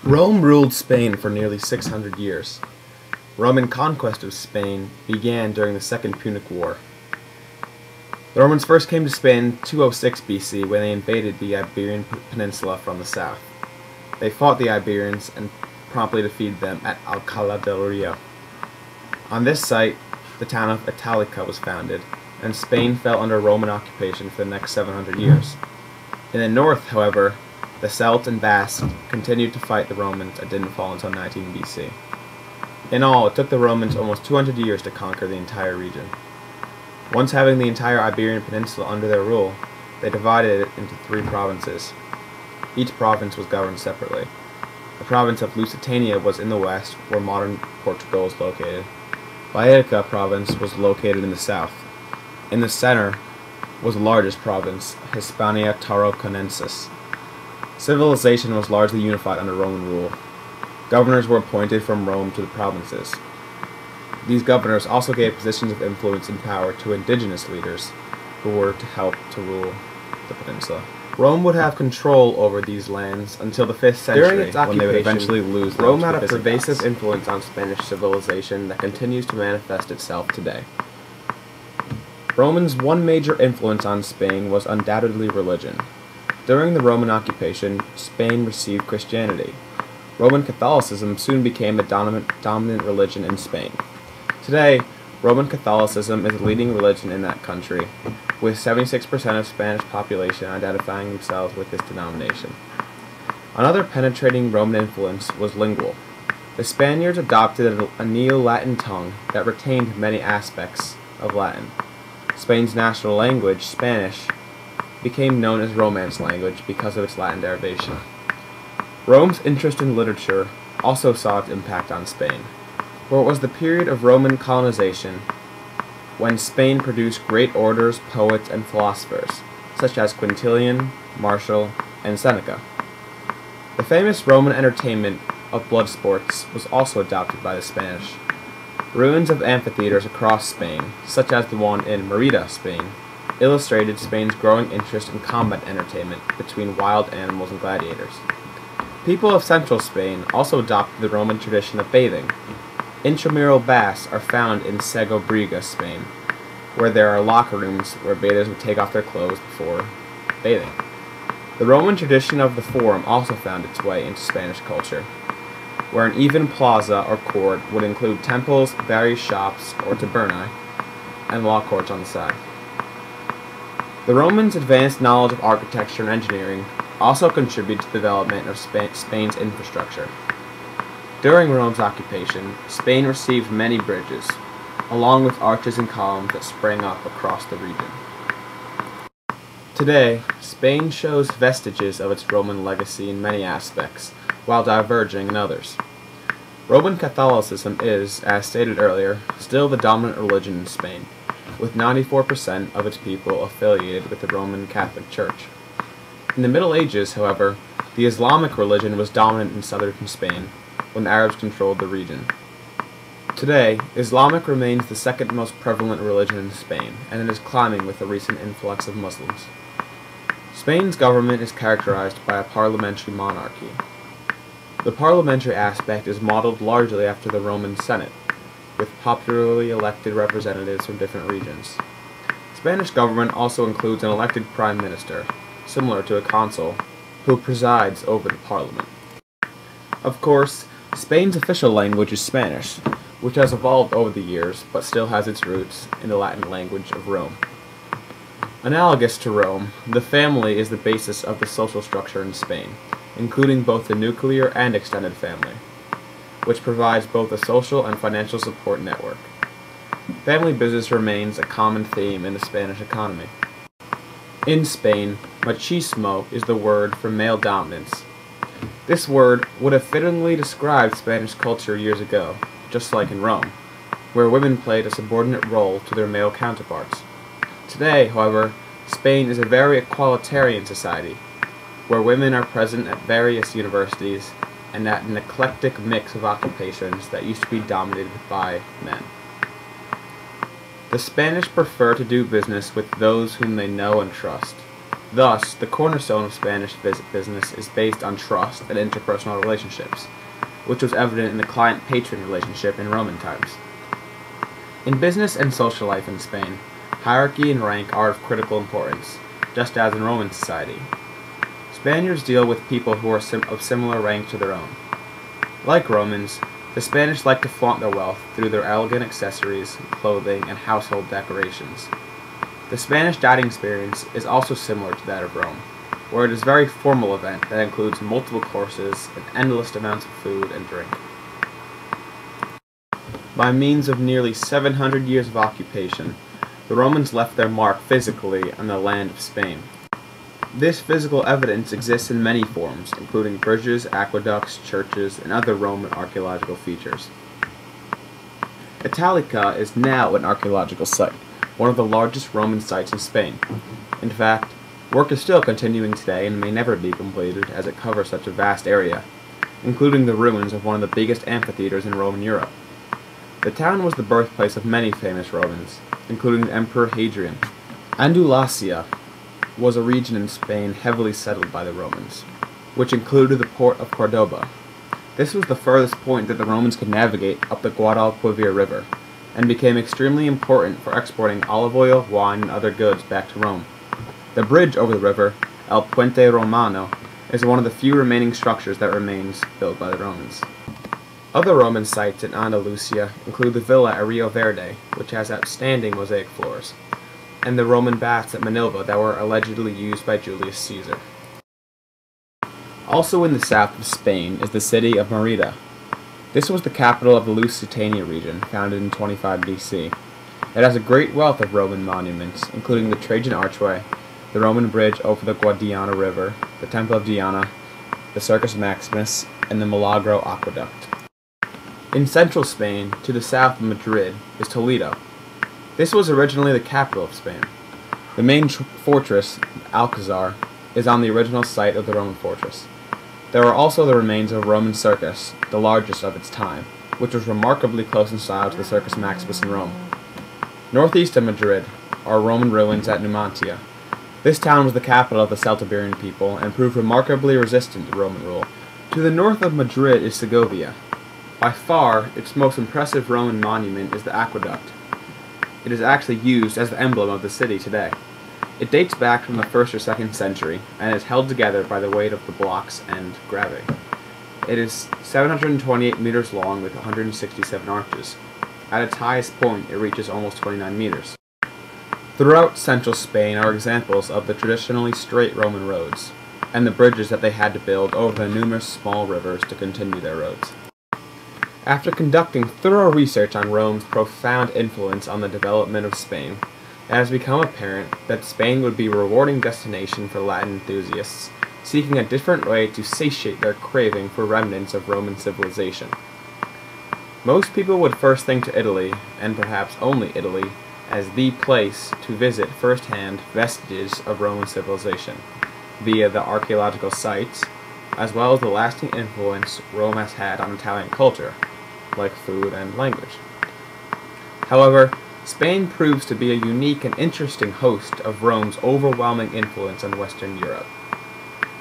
Rome ruled Spain for nearly 600 years. Roman conquest of Spain began during the Second Punic War. The Romans first came to Spain in 206 BC when they invaded the Iberian Peninsula from the south. They fought the Iberians and promptly defeated them at Alcalá del Rio. On this site, the town of Italica was founded, and Spain fell under Roman occupation for the next 700 years. In the north, however, the Celt and Basque continued to fight the Romans and didn't fall until 19 BC. In all, it took the Romans almost 200 years to conquer the entire region. Once having the entire Iberian Peninsula under their rule, they divided it into 3 provinces. Each province was governed separately. The province of Lusitania was in the west, where modern Portugal is located. Vallecas province was located in the south. In the center was the largest province, Hispania Tarraconensis. Civilization was largely unified under Roman rule. Governors were appointed from Rome to the provinces. These governors also gave positions of influence and power to indigenous leaders who were to help to rule the peninsula. Rome would have control over these lands until the 5th century, During its when they would occupation, eventually lose them Rome to had the a Visigoths. pervasive influence on Spanish civilization that continues to manifest itself today. Romans' one major influence on Spain was undoubtedly religion. During the Roman occupation, Spain received Christianity. Roman Catholicism soon became the dominant religion in Spain. Today, Roman Catholicism is the leading religion in that country, with 76% of Spanish population identifying themselves with this denomination. Another penetrating Roman influence was lingual. The Spaniards adopted a Neo-Latin tongue that retained many aspects of Latin. Spain's national language, Spanish, became known as Romance language because of its Latin derivation. Rome's interest in literature also saw its impact on Spain, for it was the period of Roman colonization when Spain produced great orators, poets, and philosophers, such as Quintilian, Martial, and Seneca. The famous Roman entertainment of blood sports was also adopted by the Spanish. Ruins of amphitheaters across Spain, such as the one in Merida, Spain, illustrated Spain's growing interest in combat entertainment between wild animals and gladiators. People of central Spain also adopted the Roman tradition of bathing. Intramural baths are found in Segovia, Spain, where there are locker rooms where bathers would take off their clothes before bathing. The Roman tradition of the Forum also found its way into Spanish culture, where an even plaza or court would include temples, various shops, or tabernae, and law courts on the side. The Romans' advanced knowledge of architecture and engineering also contributed to the development of Spain's infrastructure. During Rome's occupation, Spain received many bridges, along with arches and columns that sprang up across the region. Today, Spain shows vestiges of its Roman legacy in many aspects, while diverging in others. Roman Catholicism is, as stated earlier, still the dominant religion in Spain, with 94% of its people affiliated with the Roman Catholic Church. In the Middle Ages, however, the Islamic religion was dominant in southern Spain, when the Arabs controlled the region. Today, Islamic remains the second most prevalent religion in Spain, and it is climbing with the recent influx of Muslims. Spain's government is characterized by a parliamentary monarchy. The parliamentary aspect is modeled largely after the Roman Senate, with popularly elected representatives from different regions. Spanish government also includes an elected prime minister, similar to a consul, who presides over the parliament. Of course, Spain's official language is Spanish, which has evolved over the years but still has its roots in the Latin language of Rome. Analogous to Rome, the family is the basis of the social structure in Spain, including both the nuclear and extended family, which provides both a social and financial support network. Family business remains a common theme in the Spanish economy. In Spain, machismo is the word for male dominance. This word would have fittingly described Spanish culture years ago, just like in Rome, where women played a subordinate role to their male counterparts. Today, however, Spain is a very equalitarian society, where women are present at various universities and at an eclectic mix of occupations that used to be dominated by men. The Spanish prefer to do business with those whom they know and trust. Thus, the cornerstone of Spanish business is based on trust and interpersonal relationships, which was evident in the client-patron relationship in Roman times. In business and social life in Spain, hierarchy and rank are of critical importance, just as in Roman society. Spaniards deal with people who are of similar rank to their own. Like Romans, the Spanish like to flaunt their wealth through their elegant accessories, clothing, and household decorations. The Spanish dining experience is also similar to that of Rome, where it is a very formal event that includes multiple courses and endless amounts of food and drink. By means of nearly 700 years of occupation, the Romans left their mark physically on the land of Spain. This physical evidence exists in many forms, including bridges, aqueducts, churches, and other Roman archaeological features. Italica is now an archaeological site, one of the largest Roman sites in Spain. In fact, work is still continuing today and may never be completed as it covers such a vast area, including the ruins of one of the biggest amphitheaters in Roman Europe. The town was the birthplace of many famous Romans, including the Emperor Hadrian. Andalusia was a region in Spain heavily settled by the Romans, which included the port of Cordoba. This was the furthest point that the Romans could navigate up the Guadalquivir River, and became extremely important for exporting olive oil, wine, and other goods back to Rome. The bridge over the river, El Puente Romano, is one of the few remaining structures that remains built by the Romans. Other Roman sites in Andalusia include the villa at Rio Verde, which has outstanding mosaic floors, and the Roman baths at Manilva that were allegedly used by Julius Caesar. Also in the south of Spain is the city of Merida. This was the capital of the Lusitania region, founded in 25 BC. It has a great wealth of Roman monuments, including the Trajan Archway, the Roman bridge over the Guadiana River, the Temple of Diana, the Circus Maximus, and the Milagro Aqueduct. In central Spain, to the south of Madrid, is Toledo. This was originally the capital of Spain. The main fortress, Alcazar, is on the original site of the Roman fortress. There are also the remains of a Roman circus, the largest of its time, which was remarkably close in style to the Circus Maximus in Rome. Northeast of Madrid are Roman ruins at Numantia. This town was the capital of the Celtiberian people and proved remarkably resistant to Roman rule. To the north of Madrid is Segovia. By far, its most impressive Roman monument is the aqueduct. It is actually used as the emblem of the city today. It dates back from the 1st or 2nd century, and is held together by the weight of the blocks and gravity. It is 728 meters long with 167 arches. At its highest point, it reaches almost 29 meters. Throughout central Spain are examples of the traditionally straight Roman roads, and the bridges that they had to build over the numerous small rivers to continue their roads. After conducting thorough research on Rome's profound influence on the development of Spain, it has become apparent that Spain would be a rewarding destination for Latin enthusiasts, seeking a different way to satiate their craving for remnants of Roman civilization. Most people would first think to Italy, and perhaps only Italy, as the place to visit firsthand vestiges of Roman civilization, via the archaeological sites, as well as the lasting influence Rome has had on Italian culture, like food and language. However, Spain proves to be a unique and interesting host of Rome's overwhelming influence on Western Europe,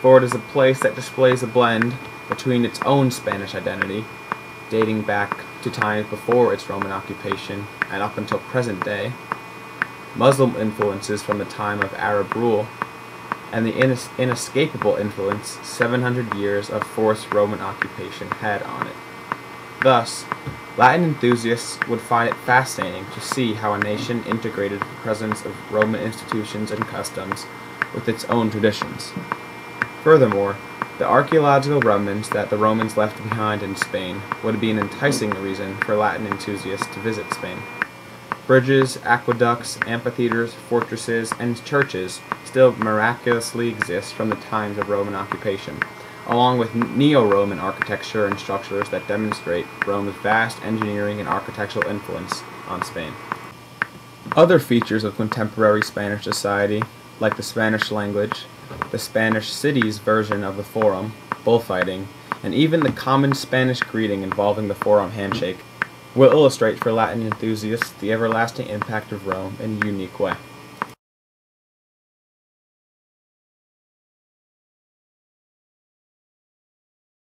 for it is a place that displays a blend between its own Spanish identity, dating back to times before its Roman occupation and up until present day, Muslim influences from the time of Arab rule, and the inescapable influence 700 years of forced Roman occupation had on it. Thus, Latin enthusiasts would find it fascinating to see how a nation integrated the presence of Roman institutions and customs with its own traditions. Furthermore, the archaeological remnants that the Romans left behind in Spain would be an enticing reason for Latin enthusiasts to visit Spain. Bridges, aqueducts, amphitheaters, fortresses, and churches still miraculously exist from the times of Roman occupation, along with Neo-Roman architecture and structures that demonstrate Rome's vast engineering and architectural influence on Spain. Other features of contemporary Spanish society, like the Spanish language, the Spanish city's version of the forum, bullfighting, and even the common Spanish greeting involving the forearm handshake, will illustrate for Latin enthusiasts the everlasting impact of Rome in a unique way.